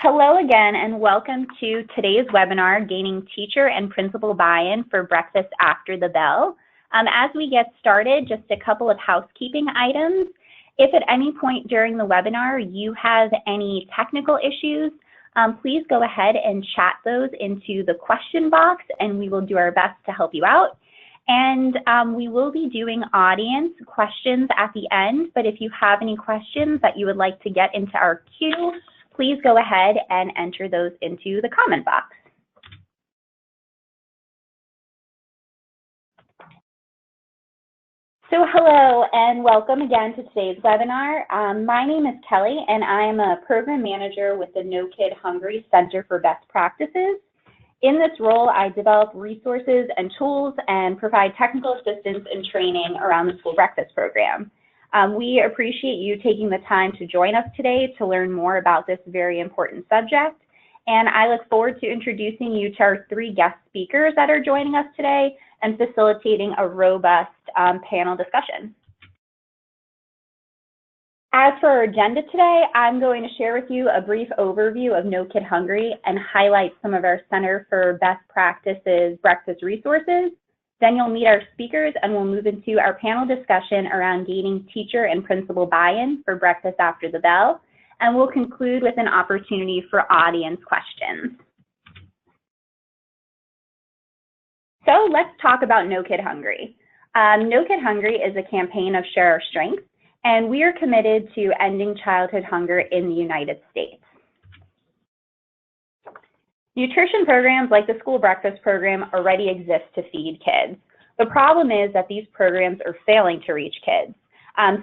Hello again, and welcome to today's webinar, Gaining Teacher and Principal Buy-in for Breakfast After the Bell. As we get started, just a couple of housekeeping items. If at any point during the webinar you have any technical issues, please go ahead and chat those into the question box, and we will do our best to help you out. And we will be doing audience questions at the end, but if you have any questions that you would like to get into our queue, please go ahead and enter those into the comment box. So hello and welcome again to today's webinar. My name is Kelly and I am a program manager with the No Kid Hungry Center for Best Practices. In this role, I develop resources and tools and provide technical assistance and training around the school breakfast program. We appreciate you taking the time to join us today to learn more about this very important subject. And I look forward to introducing you to our three guest speakers that are joining us today and facilitating a robust panel discussion. As for our agenda today, I'm going to share with you a brief overview of No Kid Hungry and highlight some of our Center for Best Practices breakfast resources. Then you'll meet our speakers and we'll move into our panel discussion around gaining teacher and principal buy-in for Breakfast After the Bell. And we'll conclude with an opportunity for audience questions. So let's talk about No Kid Hungry. No Kid Hungry is a campaign of Share Our Strength, and we are committed to ending childhood hunger in the United States. Nutrition programs like the school breakfast program already exist to feed kids. The problem is that these programs are failing to reach kids.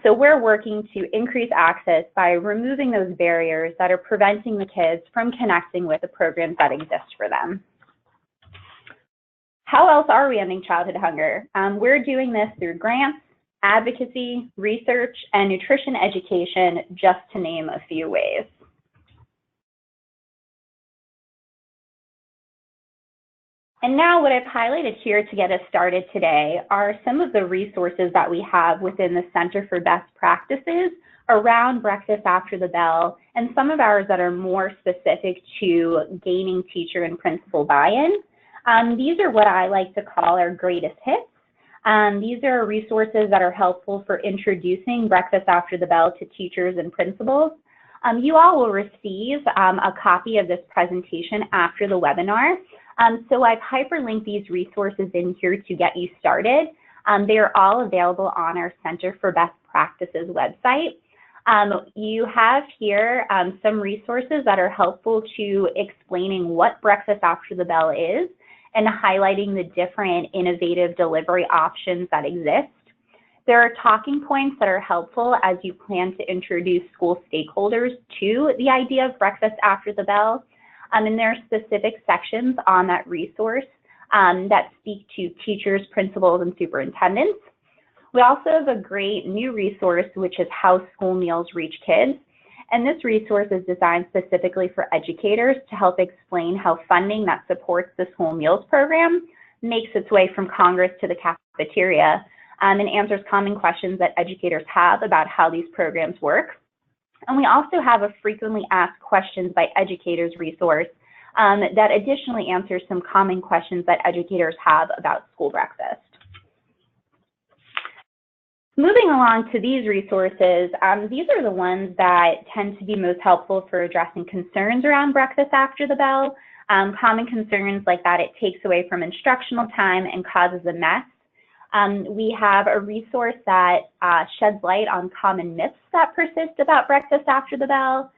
So we're working to increase access by removing those barriers that are preventing the kids from connecting with the programs that exist for them. How else are we ending childhood hunger? We're doing this through grants, advocacy, research, and nutrition education, just to name a few ways. And now what I've highlighted here to get us started today are some of the resources that we have within the Center for Best Practices around Breakfast After the Bell, and some of ours that are more specific to gaining teacher and principal buy-in. These are what I like to call our greatest hits. These are resources that are helpful for introducing Breakfast After the Bell to teachers and principals. You all will receive a copy of this presentation after the webinar. So I've hyperlinked these resources in here to get you started. They are all available on our Center for Best Practices website. You have here some resources that are helpful to explaining what Breakfast After the Bell is and highlighting the different innovative delivery options that exist. There are talking points that are helpful as you plan to introduce school stakeholders to the idea of Breakfast After the Bell. And there are specific sections on that resource that speak to teachers, principals, and superintendents. We also have a great new resource, which is How School Meals Reach Kids. And this resource is designed specifically for educators to help explain how funding that supports the school meals program makes its way from Congress to the cafeteria and answers common questions that educators have about how these programs work. And we also have a frequently asked questions by educators resource that additionally answers some common questions that educators have about school breakfast. Moving along to these resources, these are the ones that tend to be most helpful for addressing concerns around Breakfast After the Bell. Common concerns like that it takes away from instructional time and causes a mess. We have a resource that sheds light on common myths that persist about Breakfast After the Bell.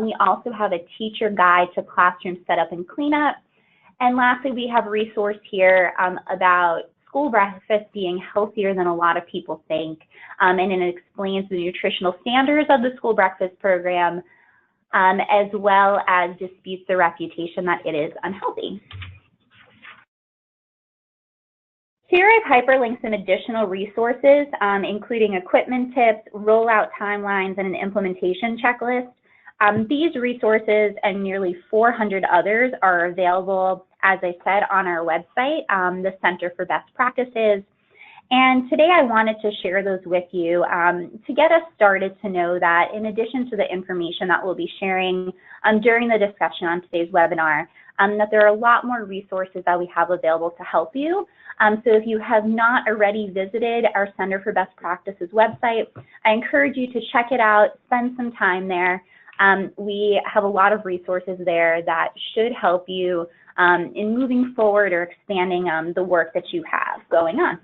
We also have a teacher guide to classroom setup and cleanup. And lastly, we have a resource here about school breakfast being healthier than a lot of people think. And it explains the nutritional standards of the school breakfast program, as well as disputes the reputation that it is unhealthy. Here I've hyperlinked some additional resources, including equipment tips, rollout timelines, and an implementation checklist. These resources and nearly 400 others are available, as I said, on our website, the Center for Best Practices. And today I wanted to share those with you to get us started to know that in addition to the information that we'll be sharing during the discussion on today's webinar, that there are a lot more resources that we have available to help you. So if you have not already visited our Center for Best Practices website, I encourage you to check it out, spend some time there. We have a lot of resources there that should help you in moving forward or expanding the work that you have going on.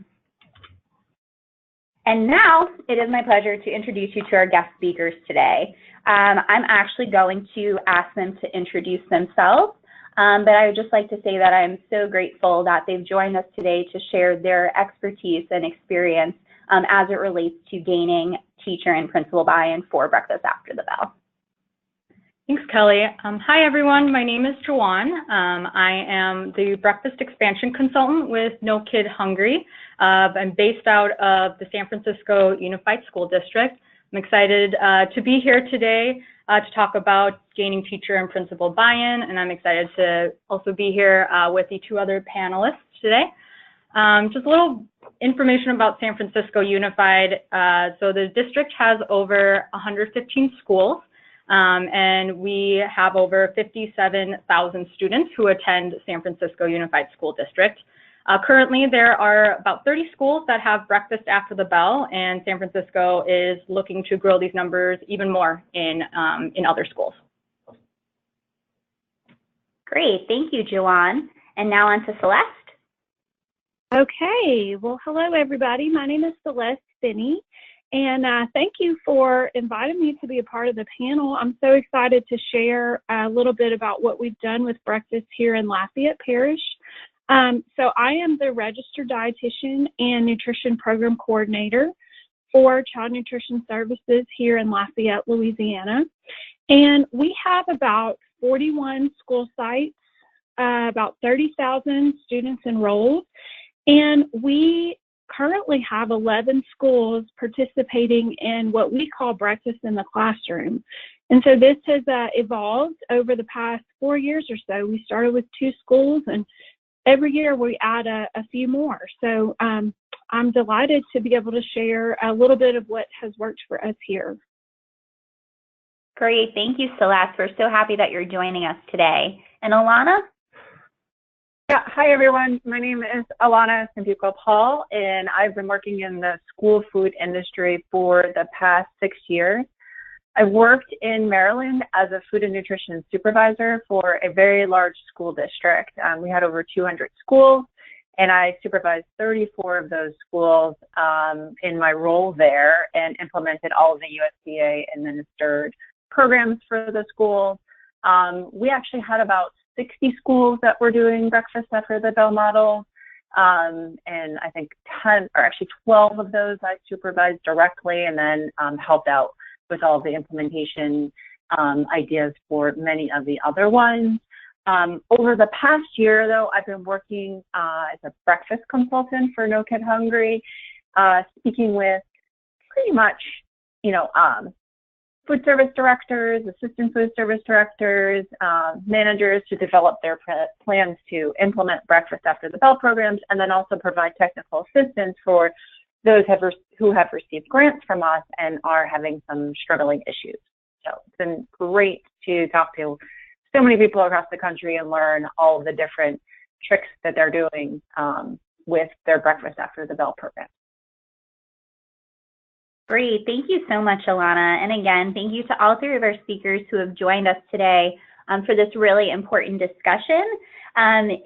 And now it is my pleasure to introduce you to our guest speakers today. I'm actually going to ask them to introduce themselves. But I would just like to say that I'm so grateful that they've joined us today to share their expertise and experience as it relates to gaining teacher and principal buy-in for Breakfast After the Bell. Thanks, Kelly. Hi, everyone. My name is Jawan. I am the Breakfast Expansion Consultant with No Kid Hungry. I'm based out of the San Francisco Unified School District. I'm excited to be here today to talk about gaining teacher and principal buy-in, and I'm excited to also be here with the two other panelists today. Just a little information about San Francisco Unified. So the district has over 115 schools, and we have over 57,000 students who attend San Francisco Unified School District. Currently, there are about 30 schools that have Breakfast After the Bell, and San Francisco is looking to grow these numbers even more in other schools. Great, thank you, Jawan. And now on to Celeste. Okay, well, hello, everybody. My name is Celeste Finney, and thank you for inviting me to be a part of the panel. I'm so excited to share a little bit about what we've done with breakfast here in Lafayette Parish. So I am the registered dietitian and nutrition program coordinator for Child Nutrition Services here in Lafayette, Louisiana. And we have about 41 school sites, about 30,000 students enrolled. And we currently have 11 schools participating in what we call breakfast in the classroom. And so this has evolved over the past 4 years or so. We started with 2 schools, and every year we add a few more. So I'm delighted to be able to share a little bit of what has worked for us here. Great, thank you, Celeste. We're so happy that you're joining us today. And Alana? Yeah, hi everyone. My name is Alana Sambuco-Paul, and I've been working in the school food industry for the past 6 years. I've worked in Maryland as a food and nutrition supervisor for a very large school district. We had over 200 schools, and I supervised 34 of those schools in my role there and implemented all of the USDA administered programs for the schools. We actually had about 60 schools that were doing Breakfast After the Bell model, and I think 12 of those I supervised directly, and then helped out with all the implementation ideas for many of the other ones. Over the past year, though, I've been working as a breakfast consultant for No Kid Hungry, speaking with pretty much, food service directors, assistant food service directors, managers to develop their plans to implement Breakfast After the Bell programs, and then also provide technical assistance for those who have received grants from us and are having some struggling issues. So it's been great to talk to so many people across the country and learn all of the different tricks that they're doing with their Breakfast After the Bell program. Great, thank you so much, Alana. And again, thank you to all 3 of our speakers who have joined us today for this really important discussion.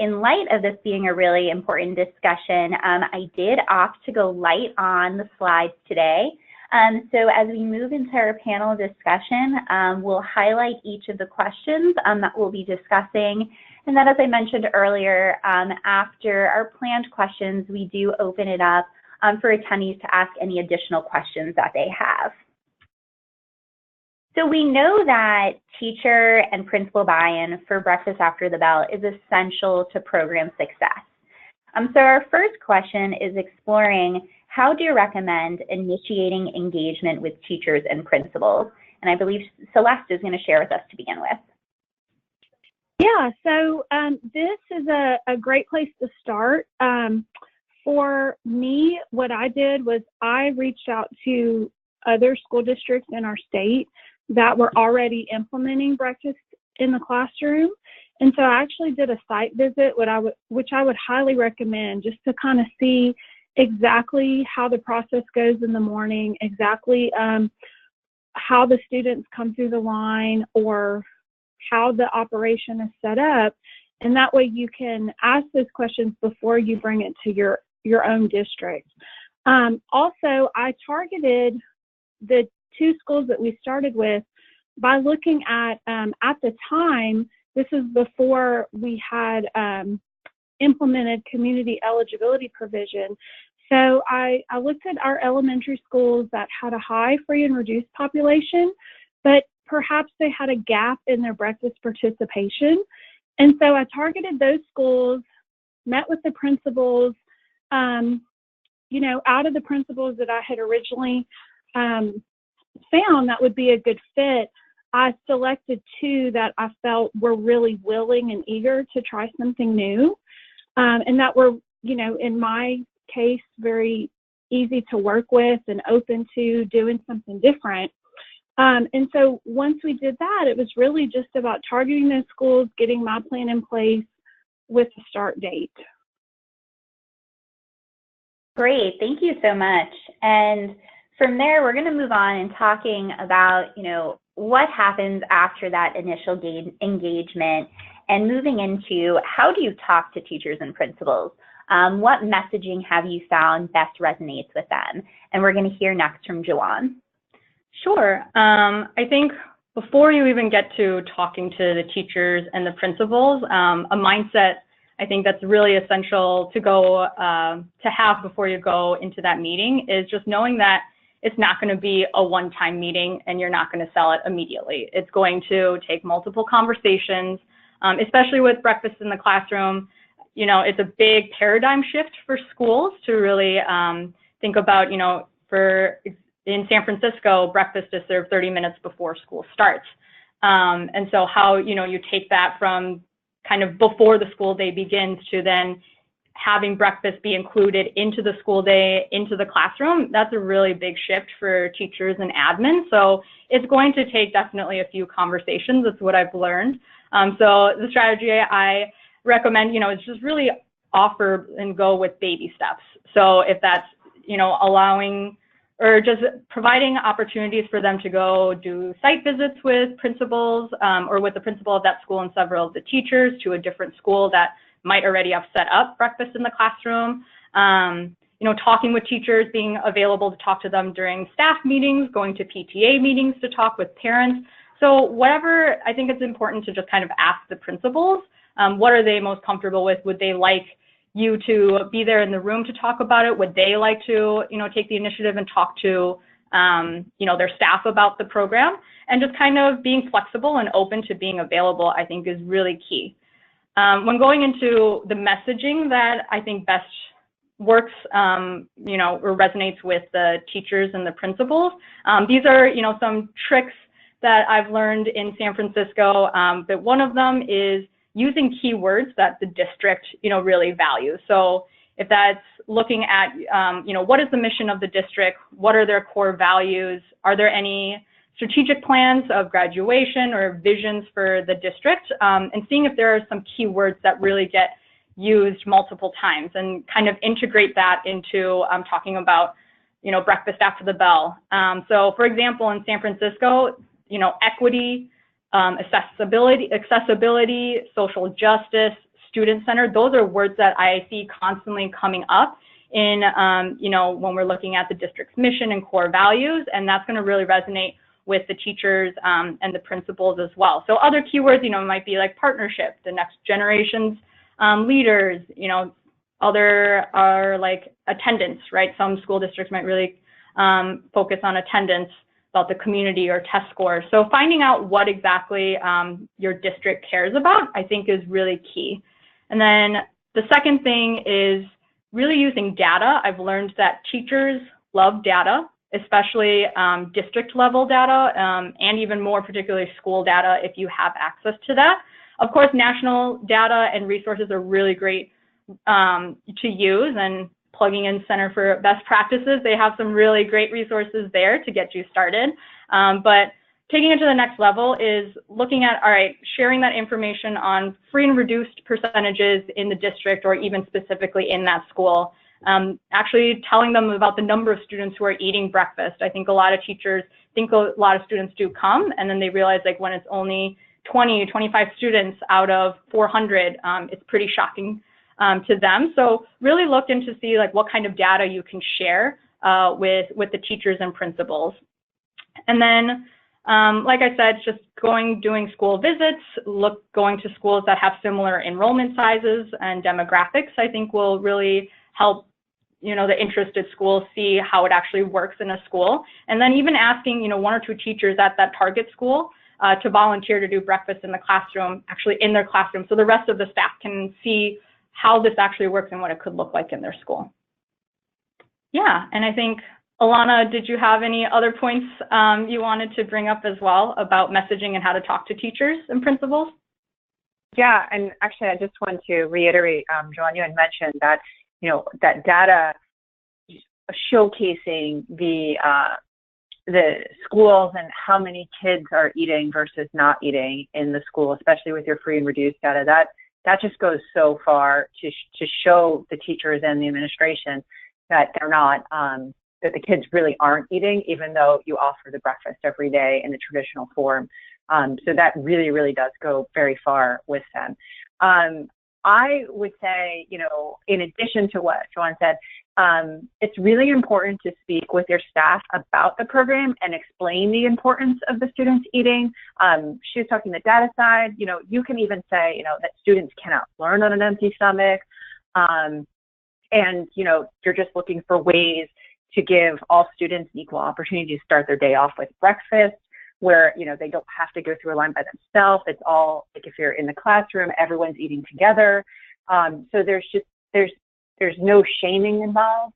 In light of this being a really important discussion, I did opt to go light on the slides today. So as we move into our panel discussion, we'll highlight each of the questions that we'll be discussing. And then, as I mentioned earlier, after our planned questions, we do open it up for attendees to ask any additional questions that they have. So we know that teacher and principal buy-in for Breakfast After the Bell is essential to program success. So our first question is exploring how do you recommend initiating engagement with teachers and principals? And I believe Celeste is going to share with us to begin with. Yeah, so this is a great place to start. For me, what I did was I reached out to other school districts in our state that were already implementing breakfast in the classroom. And so I actually did a site visit, which I would highly recommend, just to kind of see exactly how the process goes in the morning, exactly how the students come through the line, or how the operation is set up. And that way you can ask those questions before you bring it to your own district. Also, I targeted the 2 schools that we started with by looking at the time, this is before we had implemented community eligibility provision. So I looked at our elementary schools that had a high free and reduced population, but perhaps they had a gap in their breakfast participation. And so I targeted those schools, met with the principals. Out of the principals that I had originally found that would be a good fit, I selected 2 that I felt were really willing and eager to try something new, and that were, in my case, very easy to work with and open to doing something different. And so once we did that, it was really just about targeting those schools, getting my plan in place with the start date. Great, thank you so much. And from there, we're going to move on and talking about, what happens after that initial engagement, and moving into how do you talk to teachers and principals? What messaging have you found best resonates with them? And we're going to hear next from Joanne. Sure. I think before you even get to talking to the teachers and the principals, a mindset I think that's really essential to go to have before you go into that meeting is just knowing that it's not going to be a one-time meeting and you're not going to sell it immediately. It's going to take multiple conversations, especially with breakfast in the classroom. It's a big paradigm shift for schools to really think about, in San Francisco, breakfast is served 30 minutes before school starts. And so how, you take that from kind of before the school day begins to then having breakfast be included into the school day, into the classroom, that's a really big shift for teachers and admin. So it's going to take definitely a few conversations. That's what I've learned. So the strategy I recommend, is just really offer and go with baby steps. So if that's, allowing or just providing opportunities for them to go do site visits with principals or with the principal of that school and several of the teachers to a different school that might already have set up breakfast in the classroom. Talking with teachers, being available to talk to them during staff meetings, going to PTA meetings to talk with parents. So whatever, I think it's important to just kind of ask the principals, what are they most comfortable with? Would they like you to be there in the room to talk about it? Would they like to, take the initiative and talk to, their staff about the program? And just kind of being flexible and open to being available, I think is really key. When going into the messaging that I think best works, or resonates with the teachers and the principals, these are, some tricks that I've learned in San Francisco, but one of them is using keywords that the district, really values. So if that's looking at, what is the mission of the district? What are their core values? Are there any strategic plans of graduation or visions for the district? And seeing if there are some keywords that really get used multiple times and kind of integrate that into talking about, breakfast after the bell. So for example, in San Francisco, equity, accessibility, social justice, student centered, those are words that I see constantly coming up in, when we're looking at the district's mission and core values, and that's going to really resonate with the teachers and the principals as well. So other keywords, might be like partnership, the next generation's leaders, other are like attendance, right? Some school districts might really focus on attendance, about the community or test scores. So finding out what exactly your district cares about, I think is really key. And then the second thing is really using data. I've learned that teachers love data, especially district level data, and even more particularly school data if you have access to that. Of course, national data and resources are really great to use, and plugging in Center for Best Practices. They have some really great resources there to get you started. But taking it to the next level is looking at, all right, sharing that information on free and reduced percentages in the district or even specifically in that school. Actually telling them about the number of students who are eating breakfast. I think a lot of teachers think a lot of students do come, and then they realize like when it's only 20, 25 students out of 400, it's pretty shocking to them. So really look into see like what kind of data you can share with the teachers and principals. And then, like I said, just doing school visits, going to schools that have similar enrollment sizes and demographics, I think will really help, you know, the interested schools see how it actually works in a school. And then even asking, you know, 1 or 2 teachers at that target school to volunteer to do breakfast in the classroom, actually in their classroom, so the rest of the staff can see how this actually works and what it could look like in their school. Yeah, and I think, Alana, did you have any other points you wanted to bring up as well about messaging and how to talk to teachers and principals? Yeah, and actually I just want to reiterate, Joanne, you had mentioned that, you know, that data showcasing the schools and how many kids are eating versus not eating in the school, especially with your free and reduced data, that just goes so far to show the teachers and the administration that they're not, that the kids really aren't eating, even though you offer the breakfast every day in the traditional form. So that really, really does go very far with them. I would say, you know, in addition to what Joanne said, it's really important to speak with your staff about the program and explain the importance of the students eating. She was talking the data side, you know, you can even say, you know, that students cannot learn on an empty stomach. And, you know, you're just looking for ways to give all students an equal opportunity to start their day off with breakfast, where, you know, they don't have to go through a line by themselves. It's all like if you're in the classroom, everyone's eating together. So there's no shaming involved,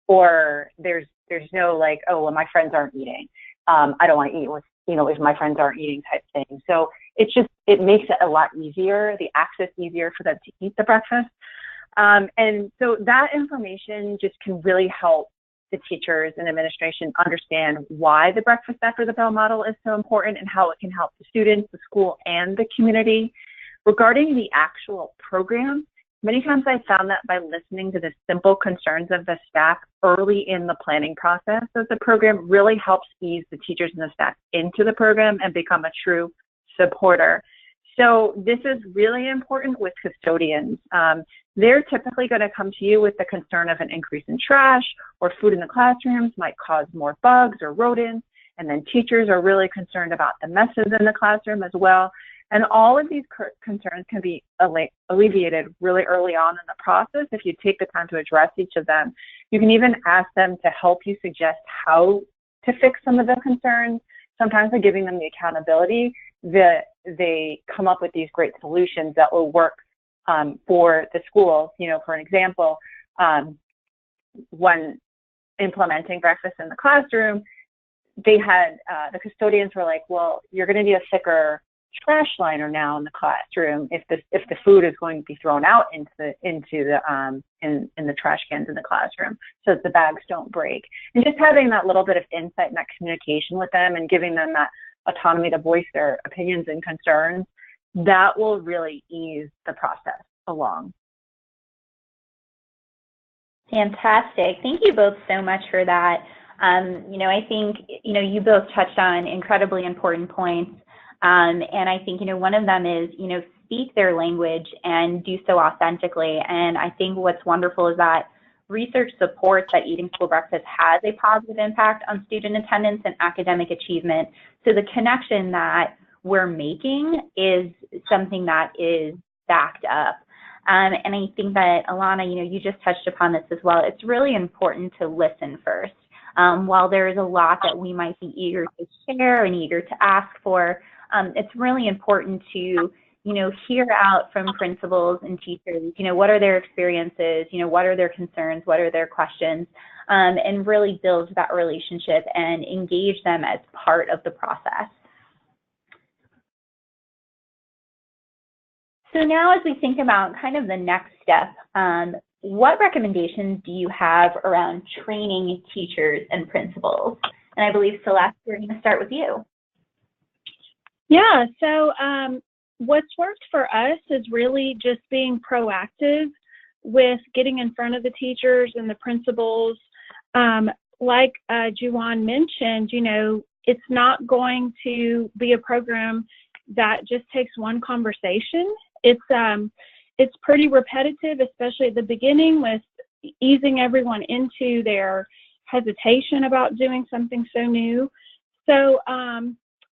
or there's no like, oh, well, my friends aren't eating. I don't want to eat with, you know, if my friends aren't eating type thing. So it makes it a lot easier, the access easier for them to eat the breakfast. And so that information just can really help the teachers and administration understand why the breakfast after the bell model is so important and how it can help the students, the school, and the community. Regarding the actual program, many times I found that by listening to the simple concerns of the staff early in the planning process, that the program really helps ease the teachers and the staff into the program and become a true supporter. So this is really important with custodians. They're typically going to come to you with the concern of an increase in trash or food in the classrooms might cause more bugs or rodents. And then teachers are really concerned about the messes in the classroom as well. And all of these concerns can be alleviated really early on in the process if you take the time to address each of them. You can even ask them to help you suggest how to fix some of the concerns. Sometimes by giving them the accountability, they come up with these great solutions that will work for the schools. You know, for an example, when implementing breakfast in the classroom, they had the custodians were like, well, you're going to need a thicker trash liner now in the classroom if the food is going to be thrown out into the trash cans in the classroom, so that the bags don't break. And just having that little bit of insight and that communication with them and giving them that autonomy to voice their opinions and concerns, that will really ease the process along. Fantastic. Thank you both so much for that. You know, I think, you know, you both touched on incredibly important points. And I think, you know, one of them is, you know, speak their language and do so authentically. And I think what's wonderful is that research supports that eating school breakfast has a positive impact on student attendance and academic achievement. So the connection that we're making is something that is backed up. And I think that, Alana, you know, you just touched upon this as well. It's really important to listen first. While there is a lot that we might be eager to share and eager to ask for, it's really important to, you know, hear out from principals and teachers, you know, what are their experiences, you know, what are their concerns, what are their questions, and really build that relationship and engage them as part of the process. So now as we think about kind of the next step what recommendations do you have around training teachers and principals? And I believe, Celeste, we're going to start with you. Yeah, so what's worked for us is really just being proactive with getting in front of the teachers and the principals. Like Juwan mentioned, you know, it's not going to be a program that just takes one conversation. It's pretty repetitive, especially at the beginning, with easing everyone into their hesitation about doing something so new. So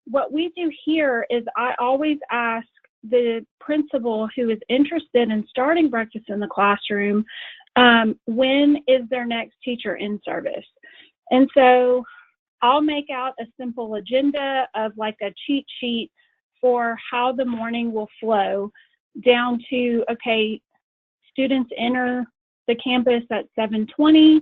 what we do here is I always ask the principal who is interested in starting breakfast in the classroom, when is their next teacher in service? And so I'll make out a simple agenda of like a cheat sheet for how the morning will flow, down to, okay, students enter the campus at 7:20.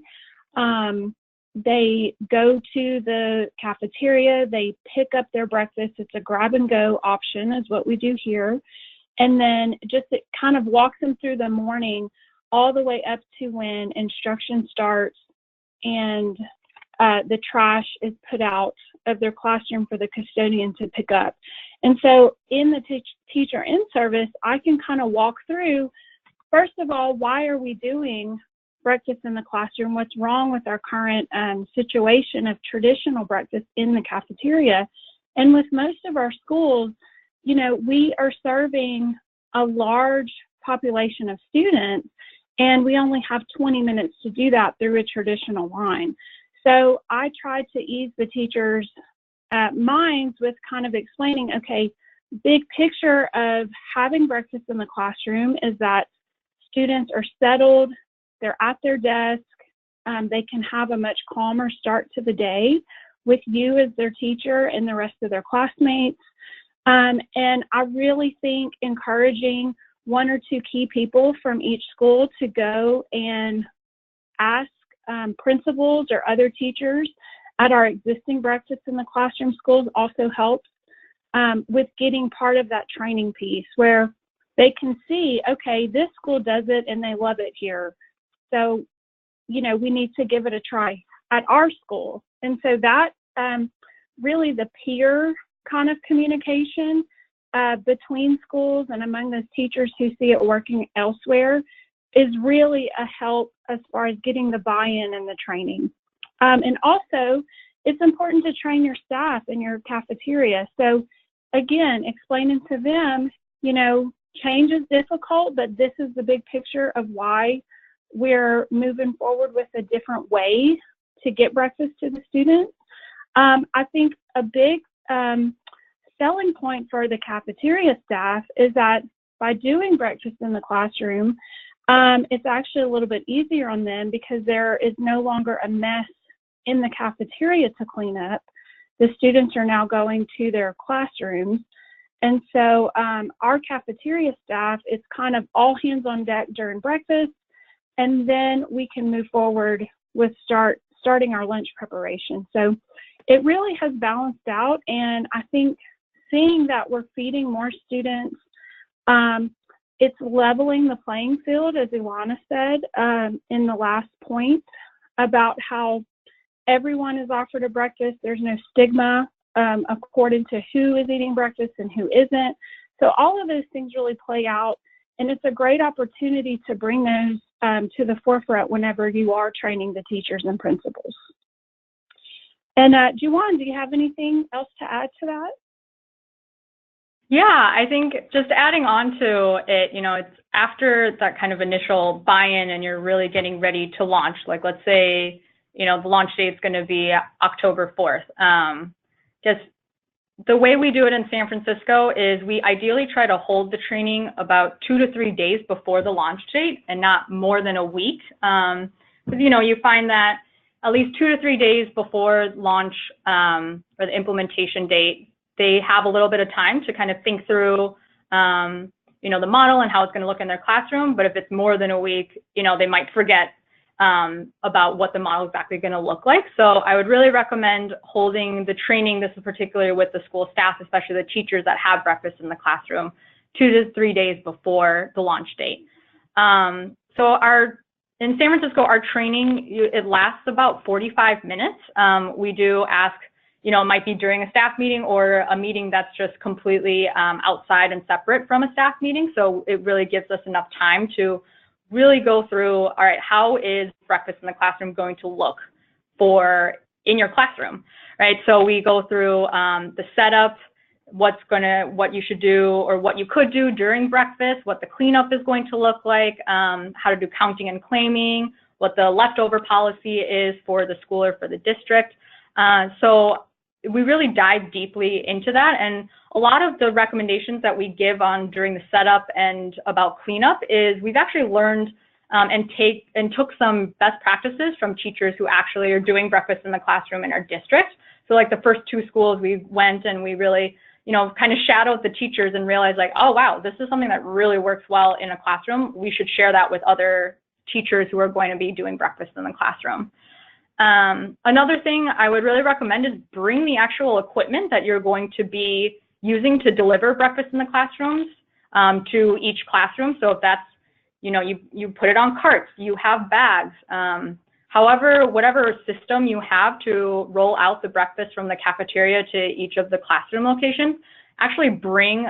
They go to the cafeteria, they pick up their breakfast. It's a grab and go option is what we do here. And then just it kind of walks them through the morning all the way up to when instruction starts and the trash is put out of their classroom for the custodian to pick up. And so in the teacher in service, I can kind of walk through, first of all, why are we doing breakfast in the classroom? What's wrong with our current situation of traditional breakfast in the cafeteria? And with most of our schools, you know, we are serving a large population of students, and we only have 20 minutes to do that through a traditional line. So I tried to ease the teachers' minds with kind of explaining, okay, big picture of having breakfast in the classroom is that students are settled, they're at their desk, they can have a much calmer start to the day with you as their teacher and the rest of their classmates. And I really think encouraging one or two key people from each school to go and ask principals or other teachers at our existing breakfast in the classroom schools also helps with getting part of that training piece where they can see, okay, this school does it and they love it here. So, you know, we need to give it a try at our school. And so that really the peer kind of communication between schools and among those teachers who see it working elsewhere is really a help as far as getting the buy-in and the training. And also, it's important to train your staff in your cafeteria. So again, explaining to them, you know, change is difficult, but this is the big picture of why we're moving forward with a different way to get breakfast to the students. I think a big selling point for the cafeteria staff is that by doing breakfast in the classroom, it's actually a little bit easier on them because there is no longer a mess in the cafeteria to clean up. The students are now going to their classrooms. And so our cafeteria staff, it's kind of all hands on deck during breakfast, and then we can move forward with starting our lunch preparation. So it really has balanced out, and I think seeing that we're feeding more students, it's leveling the playing field, as Ilana said in the last point, about how everyone is offered a breakfast. There's no stigma according to who is eating breakfast and who isn't. So all of those things really play out, and it's a great opportunity to bring those to the forefront whenever you are training the teachers and principals. And Juwan, do you have anything else to add to that? Yeah, I think just adding on to it, you know, it's after that kind of initial buy-in and you're really getting ready to launch, like let's say, you know, the launch date is going to be October 4th. Just the way we do it in San Francisco is we ideally try to hold the training about 2 to 3 days before the launch date and not more than a week. Because, you know, you find that at least 2 to 3 days before launch or the implementation date, they have a little bit of time to kind of think through, you know, the model and how it's going to look in their classroom. But if it's more than a week, you know, they might forget about what the model is exactly going to look like. So I would really recommend holding the training, this is particularly with the school staff, especially the teachers that have breakfast in the classroom, 2 to 3 days before the launch date. So our in San Francisco, our training, it lasts about 45 minutes. We do ask, you know, it might be during a staff meeting or a meeting that's just completely outside and separate from a staff meeting. So it really gives us enough time to really go through, all right, how is breakfast in the classroom going to look in your classroom, right? So we go through the setup, what you should do or what you could do during breakfast, what the cleanup is going to look like, how to do counting and claiming, what the leftover policy is for the school or for the district. So we really dive deeply into that, and a lot of the recommendations that we give on during the setup and about cleanup is we've actually learned and took some best practices from teachers who actually are doing breakfast in the classroom in our district. So like the first 2 schools we went and we really, you know, kind of shadowed the teachers and realized like, oh wow, this is something that really works well in a classroom. We should share that with other teachers who are going to be doing breakfast in the classroom. Another thing I would really recommend is bring the actual equipment that you're going to be using to deliver breakfast in the classrooms to each classroom. So if that's, you know, you put it on carts, you have bags, however, whatever system you have to roll out the breakfast from the cafeteria to each of the classroom locations, actually bring,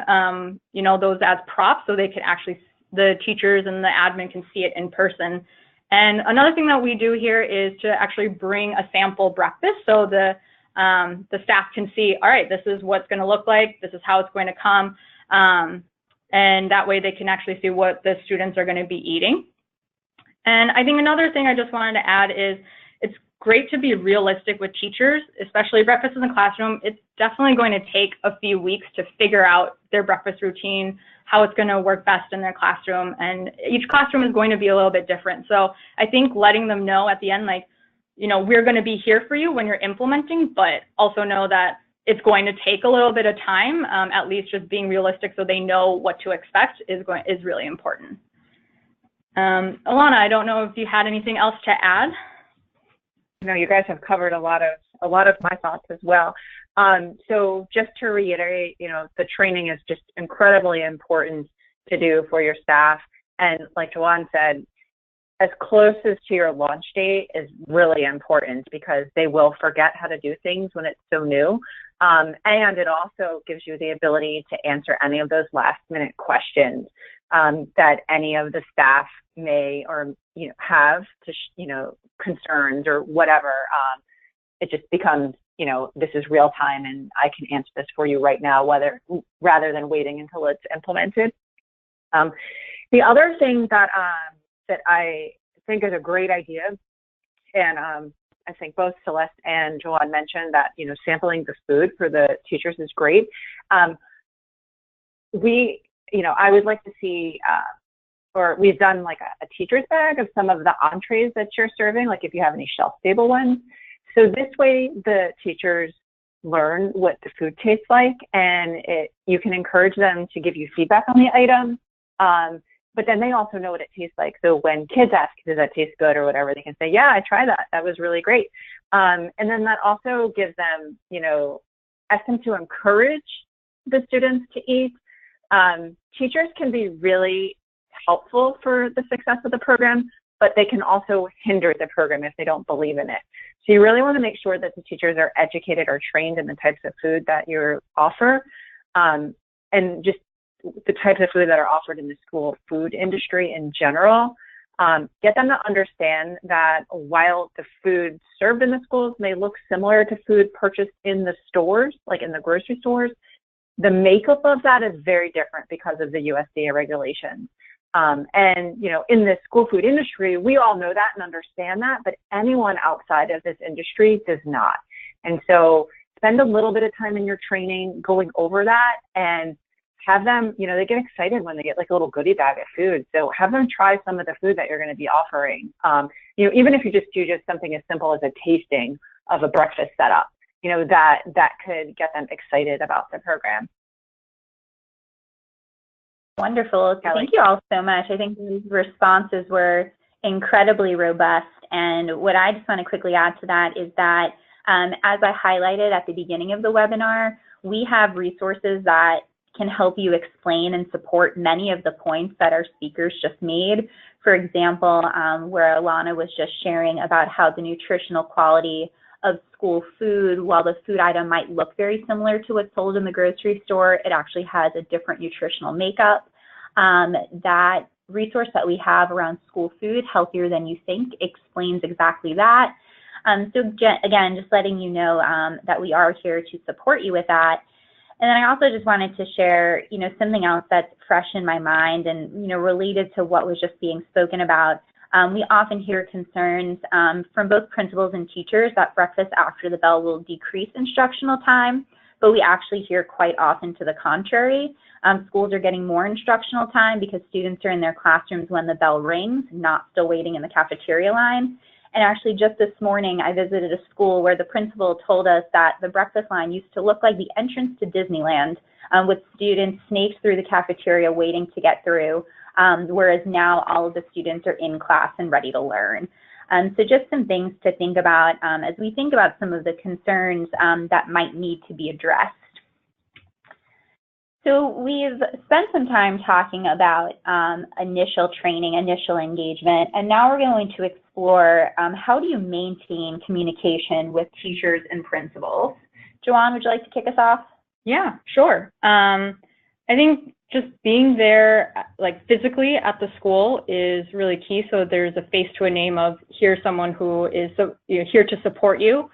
you know, those as props so they can actually, the teachers and the admin can see it in person. And another thing that we do here is to actually bring a sample breakfast so the staff can see, all right, this is what's going to look like, this is how it's going to come, and that way they can actually see what the students are going to be eating. And I think another thing I just wanted to add is it's great to be realistic with teachers, especially breakfast in the classroom. It's definitely going to take a few weeks to figure out their breakfast routine, how it's going to work best in their classroom, and each classroom is going to be a little bit different. So I think letting them know at the end, like, you know, we're going to be here for you when you're implementing, but also know that it's going to take a little bit of time, at least just being realistic so they know what to expect is really important. Alana, I don't know if you had anything else to add. No, you guys have covered a lot of my thoughts as well. So just to reiterate, you know, the training is just incredibly important to do for your staff. And like Jawan said, as close as to your launch date is really important because they will forget how to do things when it's so new. And it also gives you the ability to answer any of those last minute questions that any of the staff may or, you know, have to, you know, concerns or whatever. It just becomes, you know, this is real time and I can answer this for you right now, rather than waiting until it's implemented. The other thing that I think is a great idea, and I think both Celeste and Jawan mentioned that, you know, sampling the food for the teachers is great. You know, I would like to see, or we've done like a teacher's bag of some of the entrees that you're serving, like if you have any shelf-stable ones. So this way the teachers learn what the food tastes like, and you can encourage them to give you feedback on the item. But then they also know what it tastes like. So when kids ask, does that taste good or whatever, they can say, yeah, I tried that. That was really great. And then that also gives them, you know, ask them to encourage the students to eat. Teachers can be really helpful for the success of the program, but they can also hinder the program if they don't believe in it. So you really want to make sure that the teachers are educated or trained in the types of food that you offer, and just the types of food that are offered in the school food industry in general. Get them to understand that while the food served in the schools may look similar to food purchased in the stores, like in the grocery stores, the makeup of that is very different because of the USDA regulations. And, you know, in the school food industry, we all know that and understand that, but anyone outside of this industry does not. And so spend a little bit of time in your training going over that, and have them, you know, they get excited when they get like a little goodie bag of food. So have them try some of the food that you're going to be offering. You know, even if you just do just something as simple as a tasting of a breakfast setup, you know, that could get them excited about the program. Wonderful. Thank you all so much. I think these responses were incredibly robust. And what I just want to quickly add to that is that, as I highlighted at the beginning of the webinar, we have resources that can help you explain and support many of the points that our speakers just made. For example, where Alana was just sharing about how the nutritional quality of school food, while the food item might look very similar to what's sold in the grocery store, it actually has a different nutritional makeup. That resource that we have around school food, Healthier Than You Think, explains exactly that. So again, just letting you know that we are here to support you with that. And then I also just wanted to share, something else that's fresh in my mind and, related to what was just being spoken about. We often hear concerns from both principals and teachers that breakfast after the bell will decrease instructional time, but we actually hear quite often to the contrary. Schools are getting more instructional time because students are in their classrooms when the bell rings, not still waiting in the cafeteria line. And actually just this morning, I visited a school where the principal told us that the breakfast line used to look like the entrance to Disneyland, with students snaked through the cafeteria waiting to get through, whereas now all of the students are in class and ready to learn. So just some things to think about as we think about some of the concerns that might need to be addressed. So we've spent some time talking about initial training, initial engagement, and now we're going to explore how do you maintain communication with teachers and principals. Joanne, would you like to kick us off? Yeah, sure. I think just being there, like physically at the school, is really key. So there's a face to a name of here's someone who is here to support you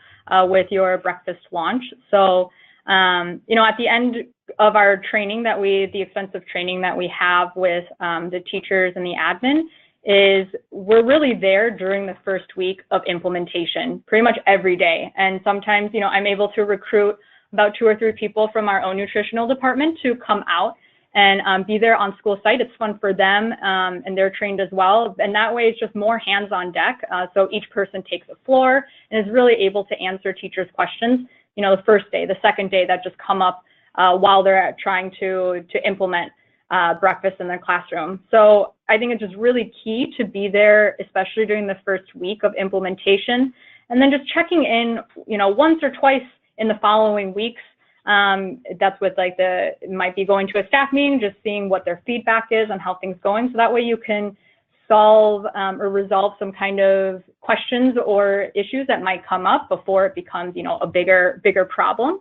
with your breakfast launch. So at the end of our training the extensive training that we have with the teachers and the admin, is we're really there during the first week of implementation, pretty much every day. And sometimes, I'm able to recruit about 2 or 3 people from our own nutritional department to come out and be there on school site. It's fun for them, and they're trained as well. And that way it's just more hands on deck. So each person takes a floor and is really able to answer teachers' questions, the first day, the second day that just come up while they're trying to implement breakfast in their classroom. So I think it's just really key to be there, especially during the first week of implementation, and then just checking in, once or twice in the following weeks. That's with it might be going to a staff meeting, just seeing what their feedback is on how things going. So that way you can solve or resolve some kind of questions or issues that might come up before it becomes, a bigger problem.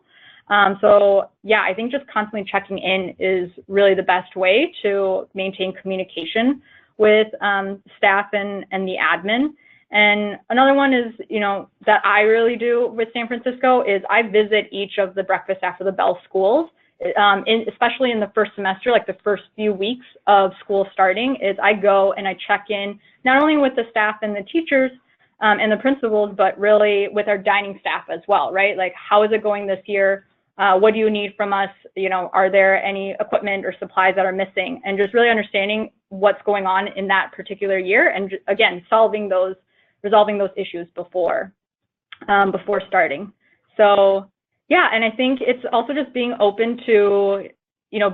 So yeah, I think just constantly checking in is really the best way to maintain communication with staff and the admin. And another one is, that I really do with San Francisco is I visit each of the breakfast after the bell schools, especially in the first semester, like the first few weeks of school starting, is I go and I check in not only with the staff and the teachers and the principals, but really with our dining staff as well, right? Like, how is it going this year? What do you need from us? Are there any equipment or supplies that are missing? And just really understanding what's going on in that particular year, and again, resolving those issues before starting. So yeah, and I think it's also just being open to,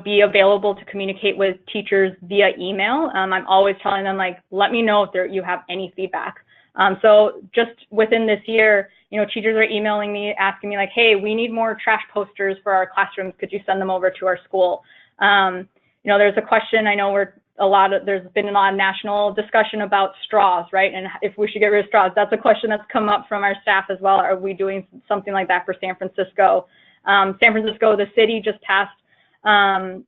be available to communicate with teachers via email. I'm always telling them, let me know if you have any feedback. So just within this year, teachers are emailing me, asking me hey, we need more trash posters for our classrooms. Could you send them over to our school? There's a question, I know there's been a lot of national discussion about straws, right? And if we should get rid of straws, that's a question that's come up from our staff as well. Are we doing something like that for San Francisco? San Francisco, the city just passed, a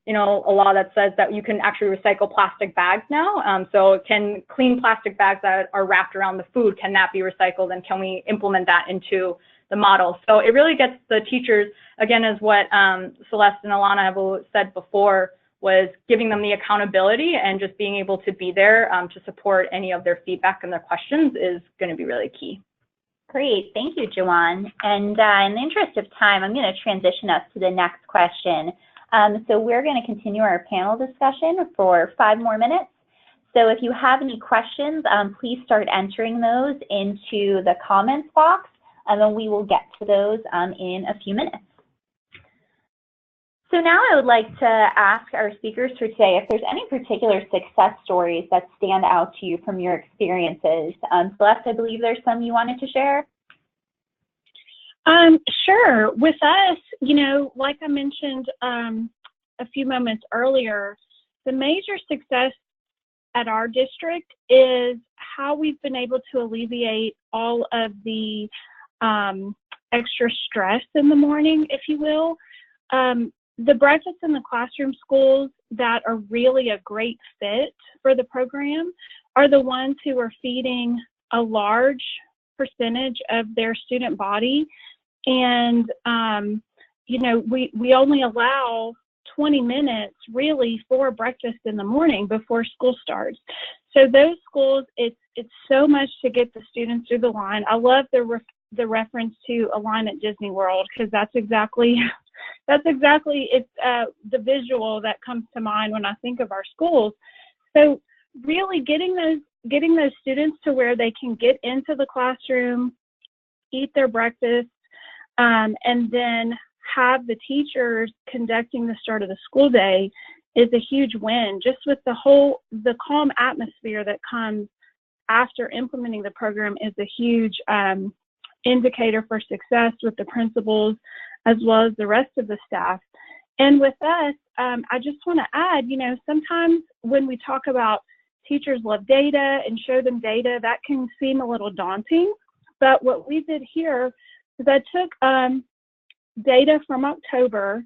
law that says that you can actually recycle plastic bags now. So can clean plastic bags that are wrapped around the food, can that be recycled? And can we implement that into the model? So it really gets the teachers, again, as what Celeste and Alana have said before, was giving them the accountability and just being able to be there to support any of their feedback and their questions is going to be really key. Great, thank you, Joanne. And in the interest of time, I'm going to transition us to the next question. So we're going to continue our panel discussion for 5 more minutes. So if you have any questions, please start entering those into the comments box, and then we will get to those in a few minutes. So now I would like to ask our speakers for today if there's any particular success stories that stand out to you from your experiences. Celeste, I believe there's some you wanted to share. Sure. With us, like I mentioned a few moments earlier, the major success at our district is how we've been able to alleviate all of the extra stress in the morning, if you will. The breakfast in the classroom schools that are really a great fit for the program are the ones who are feeding a large percentage of their student body. And, you know, we only allow 20 minutes really for breakfast in the morning before school starts. So those schools, it's so much to get the students through the line. I love the reference to a line at Disney World, because that's exactly it's the visual that comes to mind when I think of our schools. So really getting those students to where they can get into the classroom, eat their breakfast, and then have the teachers conducting the start of the school day is a huge win. Just with the calm atmosphere that comes after implementing the program is a huge indicator for success with the principals as well as the rest of the staff. And with us, I just want to add, you know, sometimes when we talk about teachers love data and show them data, that can seem a little daunting. But what we did here is I took data from October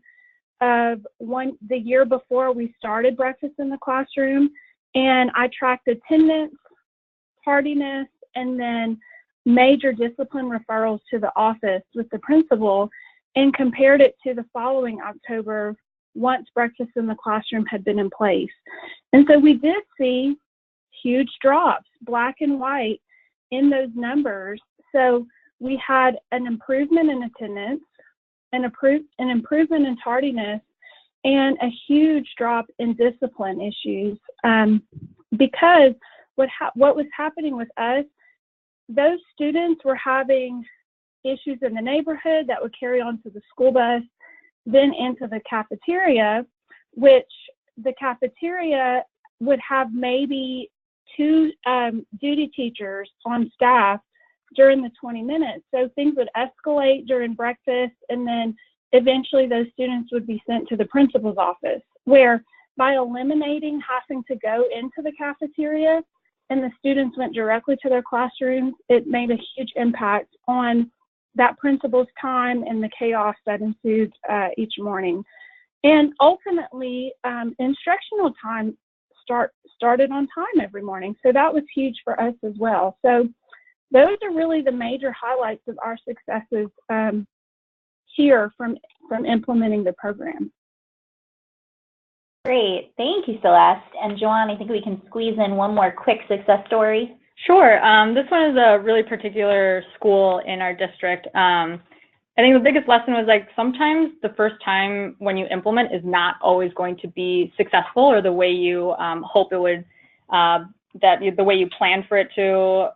of the year before we started breakfast in the classroom, and I tracked attendance, tardiness, and then major discipline referrals to the office with the principal, and compared it to the following October once breakfast in the classroom had been in place. And so we did see huge drops, black and white, in those numbers. So we had an improvement in attendance, an improvement in tardiness, and a huge drop in discipline issues. Because what was happening with us, those students were having issues in the neighborhood that would carry on to the school bus, then into the cafeteria, which the cafeteria would have maybe 2 duty teachers on staff during the 20 minutes. So things would escalate during breakfast, and then eventually those students would be sent to the principal's office, where by eliminating having to go into the cafeteria and the students went directly to their classrooms, it made a huge impact on that principal's time and the chaos that ensued each morning. And ultimately, instructional time started on time every morning. So that was huge for us as well. So those are really the major highlights of our successes here from implementing the program. Great. Thank you, Celeste. And Joanne, I think we can squeeze in one more quick success story. Sure. This one is a really particular school in our district. I think the biggest lesson was, like, sometimes the first time when you implement is not always going to be successful or the way you hope it would, the way you plan for it to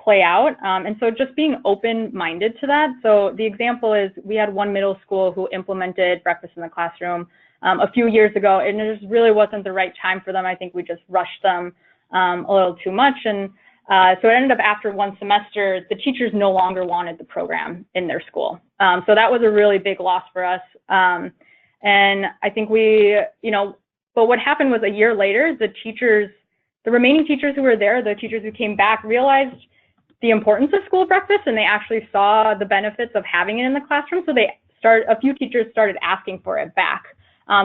play out. And so just being open-minded to that. So the example is we had one middle school who implemented breakfast in the classroom a few years ago, and it just really wasn't the right time for them. I think we just rushed them a little too much. And so it ended up after one semester, the teachers no longer wanted the program in their school. So that was a really big loss for us. And I think but what happened was a year later, the remaining teachers who were there, the teachers who came back, realized the importance of school breakfast, and they actually saw the benefits of having it in the classroom. So a few teachers started asking for it back.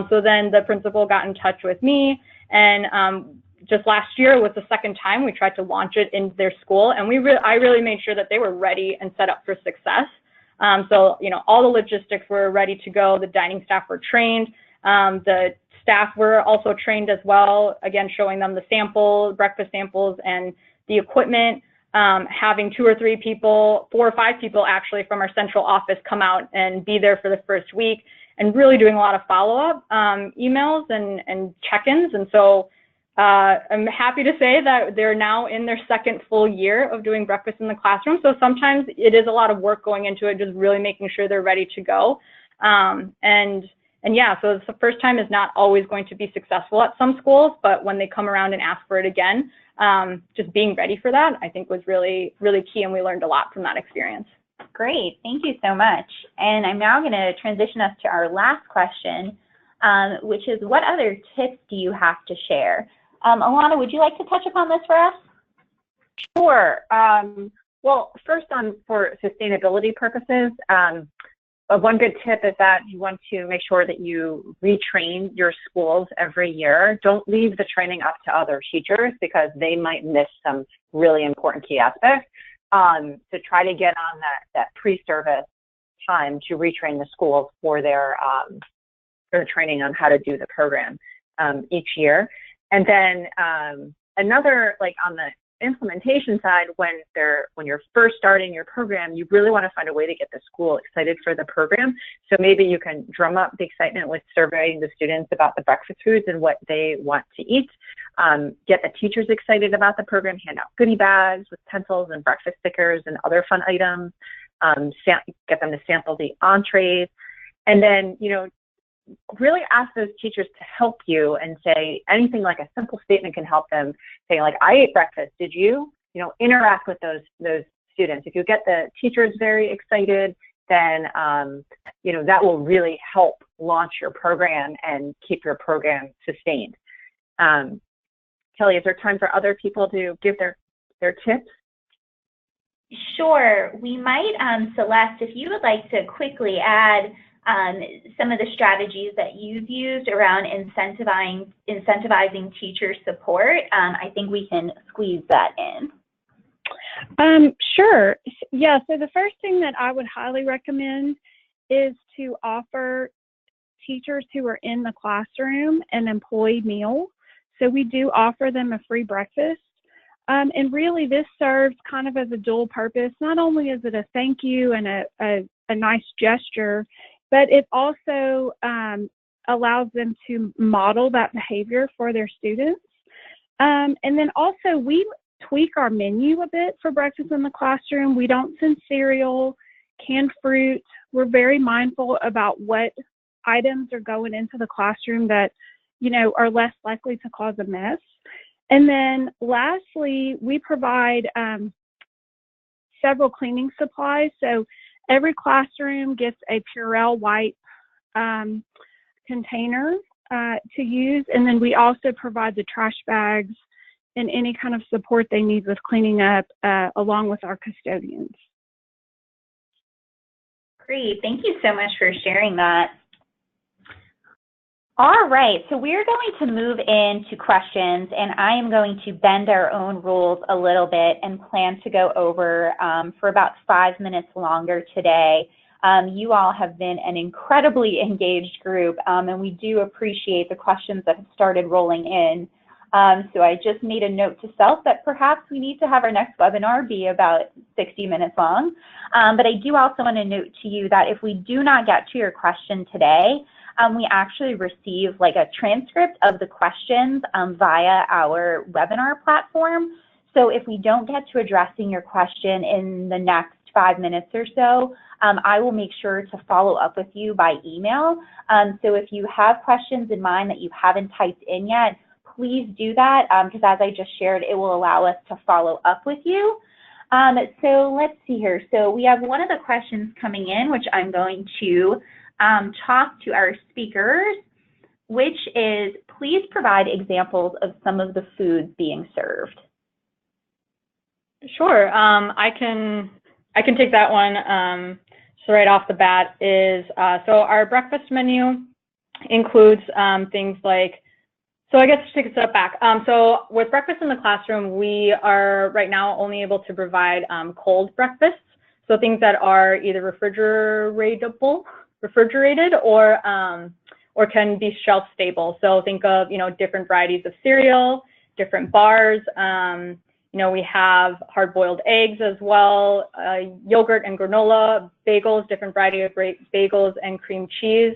So then the principal got in touch with me, and just last year was the second time we tried to launch it in their school, and I really made sure that they were ready and set up for success. So, all the logistics were ready to go. The dining staff were trained. The staff were also trained as well, again, showing them the breakfast samples and the equipment, having 2 or 3 people, 4 or 5 people actually from our central office come out and be there for the first week, and really doing a lot of follow-up emails and check-ins. And so I'm happy to say that they're now in their second full year of doing breakfast in the classroom. So sometimes it is a lot of work going into it, just really making sure they're ready to go. And yeah, so the first time is not always going to be successful at some schools, but when they come around and ask for it again, just being ready for that, I think was really, really key, and we learned a lot from that experience. Great, thank you so much. And I'm now going to transition us to our last question, which is, what other tips do you have to share Alana, would you like to touch upon this for us? Sure. Well, first for sustainability purposes, one good tip is that you want to make sure that you retrain your schools every year. Don't leave the training up to other teachers because they might miss some really important key aspects. So try to get on that pre-service time to retrain the schools for their training on how to do the program each year. And then another, like on the implementation side, when you're first starting your program, you really want to find a way to get the school excited for the program. So maybe you can drum up the excitement with surveying the students about the breakfast foods and what they want to eat. Get the teachers excited about the program, hand out goodie bags with pencils and breakfast stickers and other fun items. Get them to sample the entrees. And then, really ask those teachers to help you and say anything like a simple statement can help them, saying like, I ate breakfast, did you? Interact with those students. If you get the teachers very excited, then, that will really help launch your program and keep your program sustained. Kelly, is there time for other people to give their tips? Sure. We might, Celeste, if you would like to quickly add some of the strategies that you've used around incentivizing teacher support, I think we can squeeze that in. Sure. Yeah, so the first thing that I would highly recommend is to offer teachers who are in the classroom an employee meal. So we do offer them a free breakfast. And really this serves kind of as a dual purpose. Not only is it a thank you and a nice gesture, but it also allows them to model that behavior for their students. And then also we tweak our menu a bit for breakfast in the classroom. We don't send cereal, canned fruit. We're very mindful about what items are going into the classroom that, are less likely to cause a mess. And then lastly, we provide several cleaning supplies. So every classroom gets a Purell wipe container to use. And then we also provide the trash bags and any kind of support they need with cleaning up along with our custodians. Great. Thank you so much for sharing that. All right, so we're going to move into questions, and I am going to bend our own rules a little bit and plan to go over for about 5 minutes longer today. You all have been an incredibly engaged group, and we do appreciate the questions that have started rolling in. So I just made a note to self that perhaps we need to have our next webinar be about 60 minutes long. But I do also want to note to you that if we do not get to your question today, we actually receive like a transcript of the questions via our webinar platform. So if we don't get to addressing your question in the next 5 minutes or so, I will make sure to follow up with you by email. So if you have questions in mind that you haven't typed in yet, please do that because as I just shared, it will allow us to follow up with you. So let's see here. So we have one of the questions coming in, which I'm going to talk to our speakers, which is, please provide examples of some of the foods being served. Sure, I can take that one. So right off the bat is, so our breakfast menu includes things like, so I guess to take a step back. So with breakfast in the classroom, we are right now only able to provide cold breakfasts. So things that are either refrigerated or can be shelf stable. So think of, different varieties of cereal, different bars. We have hard-boiled eggs as well, yogurt and granola, bagels, different variety of bagels and cream cheese.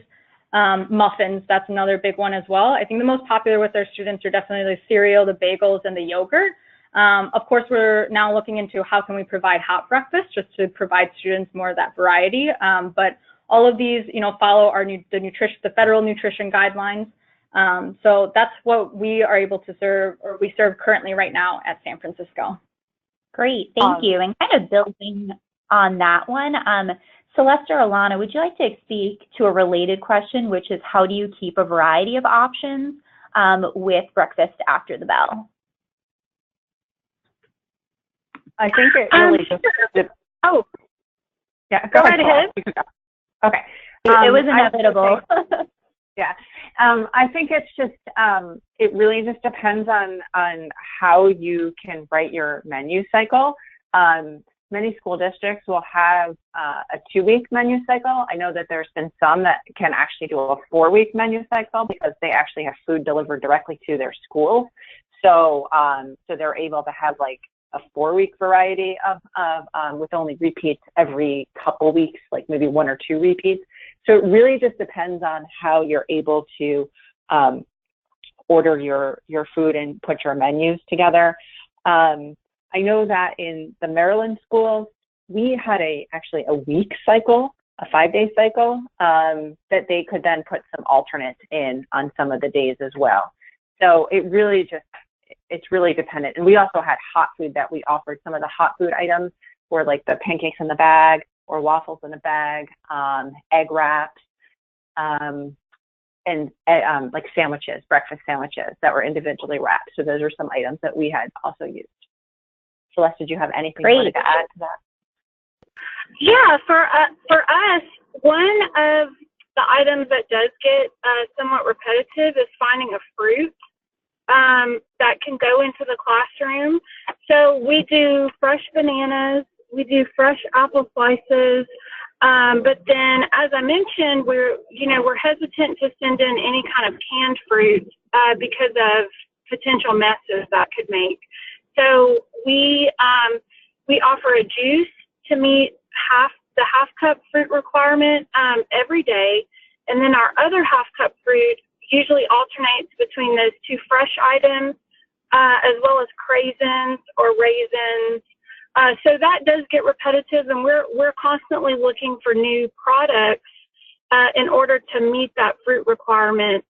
Muffins, that's another big one as well. I think the most popular with our students are definitely the cereal, the bagels, and the yogurt. Of course, we're now looking into how can we provide hot breakfast just to provide students more of that variety. But all of these, follow the federal nutrition guidelines. So that's what we are able to serve, or we serve currently right now at San Francisco. Great, thank you. And kind of building on that one, Celeste or Alana, would you like to speak to a related question, which is how do you keep a variety of options with breakfast after the bell? I think it really just, Oh, yeah, go right ahead. Okay. It was inevitable. Yeah. I think it's just, it really just depends on how you can write your menu cycle. Many school districts will have a 2-week menu cycle. I know that there's been some that can actually do a 4-week menu cycle because they actually have food delivered directly to their schools. So, so they're able to have like a 4-week variety of with only repeats every couple weeks, like maybe 1 or 2 repeats. So it really just depends on how you're able to order your food and put your menus together. I know that in the Maryland schools, we had actually a week cycle, a 5-day cycle, that they could then put some alternates in on some of the days as well. So it really just, it's really dependent. And we also had hot food that we offered. Some of the hot food items were like the pancakes in the bag or waffles in a bag, egg wraps, and like sandwiches, breakfast sandwiches that were individually wrapped. So those are some items that we had also used. Celeste, did you have anything you wanted to add to that? Yeah, for us, one of the items that does get somewhat repetitive is finding a fruit that can go into the classroom. So we do fresh bananas, we do fresh apple slices, but then, as I mentioned, we're hesitant to send in any kind of canned fruit because of potential messes that could make. So we offer a juice to meet the half cup fruit requirement every day, and then our other half cup fruit usually alternates between those 2 fresh items as well as craisins or raisins. So that does get repetitive, and we're constantly looking for new products in order to meet that fruit requirement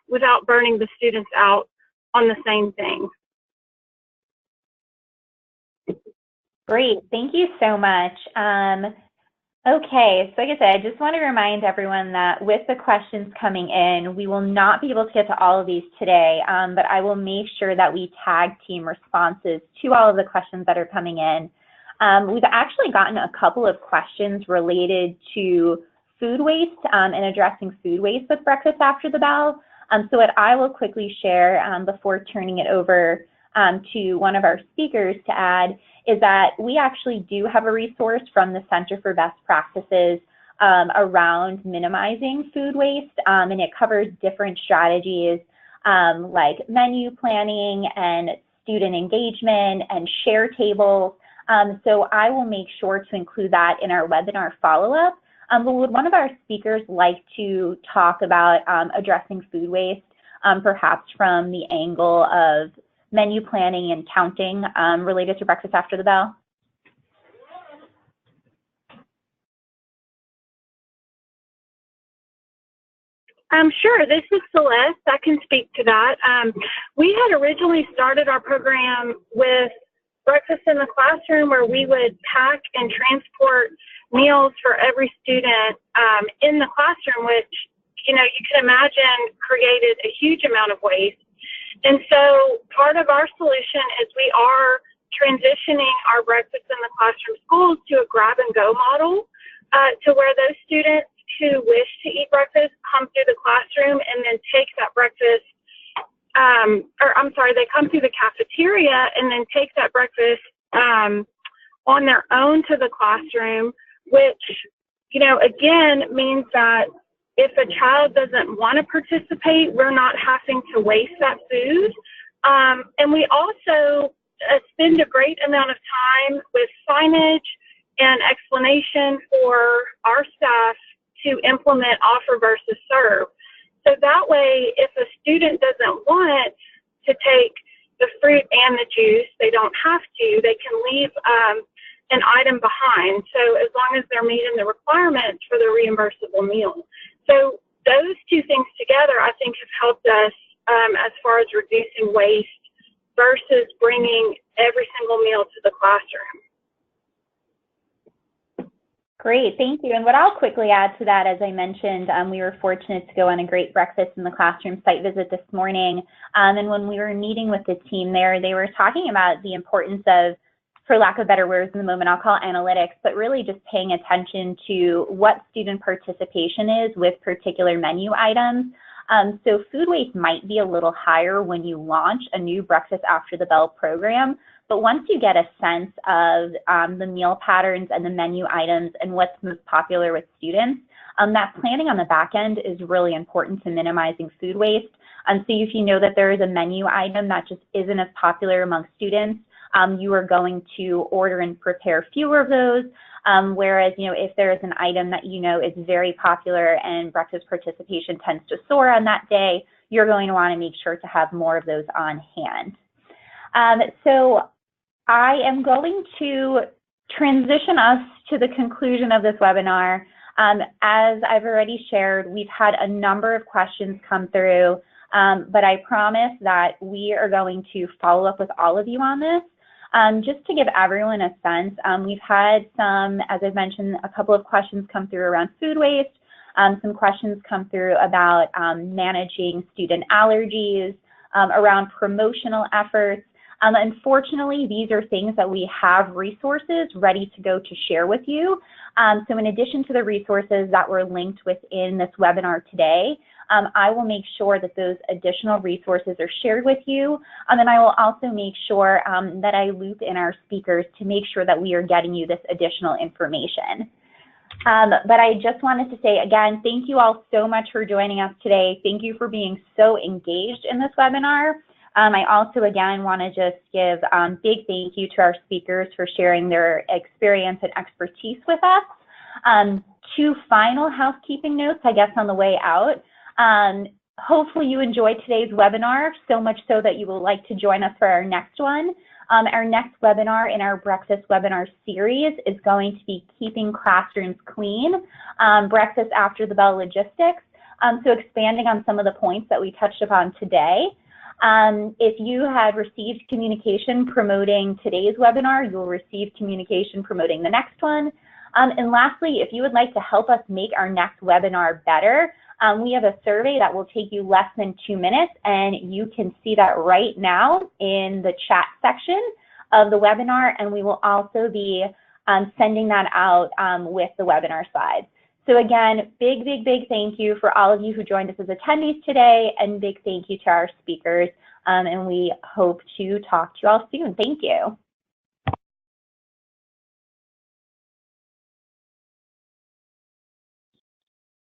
without burning the students out on the same thing. Great, thank you so much. Okay, so like I said, I just want to remind everyone that with the questions coming in, we will not be able to get to all of these today, but I will make sure that we tag team responses to all of the questions that are coming in. We've actually gotten a couple of questions related to food waste and addressing food waste with breakfast after the bell. So what I will quickly share before turning it over to one of our speakers to add is that we actually do have a resource from the Center for Best Practices around minimizing food waste, and it covers different strategies like menu planning and student engagement and share tables. So I will make sure to include that in our webinar follow-up. But would one of our speakers like to talk about addressing food waste, perhaps from the angle of menu planning and counting related to breakfast after the bell? Sure, this is Celeste. I can speak to that. We had originally started our program with breakfast in the classroom, where we would pack and transport meals for every student in the classroom, which, you can imagine created a huge amount of waste. And so part of our solution is we are transitioning our breakfast in the classroom schools to a grab and go model to where those students who wish to eat breakfast come through the classroom and then take that breakfast, they come through the cafeteria and then take that breakfast on their own to the classroom, which, again, means that if a child doesn't want to participate, we're not having to waste that food. And we also spend a great amount of time with signage and explanation for our staff to implement offer versus serve. So that way, if a student doesn't want to take the fruit and the juice, they don't have to. They can leave an item behind. So as long as they're meeting the requirements for the reimbursable meal. So those 2 things together, I think, have helped us as far as reducing waste versus bringing every single meal to the classroom. Great, thank you. And what I'll quickly add to that, as I mentioned, we were fortunate to go on a great breakfast in the classroom site visit this morning. And when we were meeting with the team there, they were talking about the importance of, for lack of better words in the moment, I'll call analytics, but really just paying attention to what student participation is with particular menu items. So food waste might be a little higher when you launch a new Breakfast After the Bell program, but once you get a sense of the meal patterns and the menu items and what's most popular with students, that planning on the back end is really important to minimizing food waste. So if you know that there is a menu item that just isn't as popular among students, you are going to order and prepare fewer of those. Whereas, if there is an item that is very popular and breakfast participation tends to soar on that day, you're going to want to make sure to have more of those on hand. So I am going to transition us to the conclusion of this webinar. As I've already shared, we've had a number of questions come through, but I promise that we are going to follow up with all of you on this. Just to give everyone a sense, we've had some, as I've mentioned, a couple of questions come through around food waste, some questions come through about managing student allergies, around promotional efforts. Unfortunately, these are things that we have resources ready to go to share with you. So in addition to the resources that were linked within this webinar today, I will make sure that those additional resources are shared with you. And then I will also make sure that I loop in our speakers to make sure that we are getting you this additional information. But I just wanted to say, again, thank you all so much for joining us today. Thank you for being so engaged in this webinar. I also, again, want to just give big thank you to our speakers for sharing their experience and expertise with us. Two final housekeeping notes, I guess, on the way out. Hopefully you enjoyed today's webinar, so much so that you will like to join us for our next one. Our next webinar in our breakfast webinar series is going to be Keeping Classrooms Clean, Breakfast After the Bell Logistics. So expanding on some of the points that we touched upon today. If you had received communication promoting today's webinar, you will receive communication promoting the next one. And lastly, if you would like to help us make our next webinar better, we have a survey that will take you less than 2 minutes, and you can see that right now in the chat section of the webinar, and we will also be sending that out with the webinar slides. So again, big thank you for all of you who joined us as attendees today, and big thank you to our speakers, and we hope to talk to you all soon. Thank you.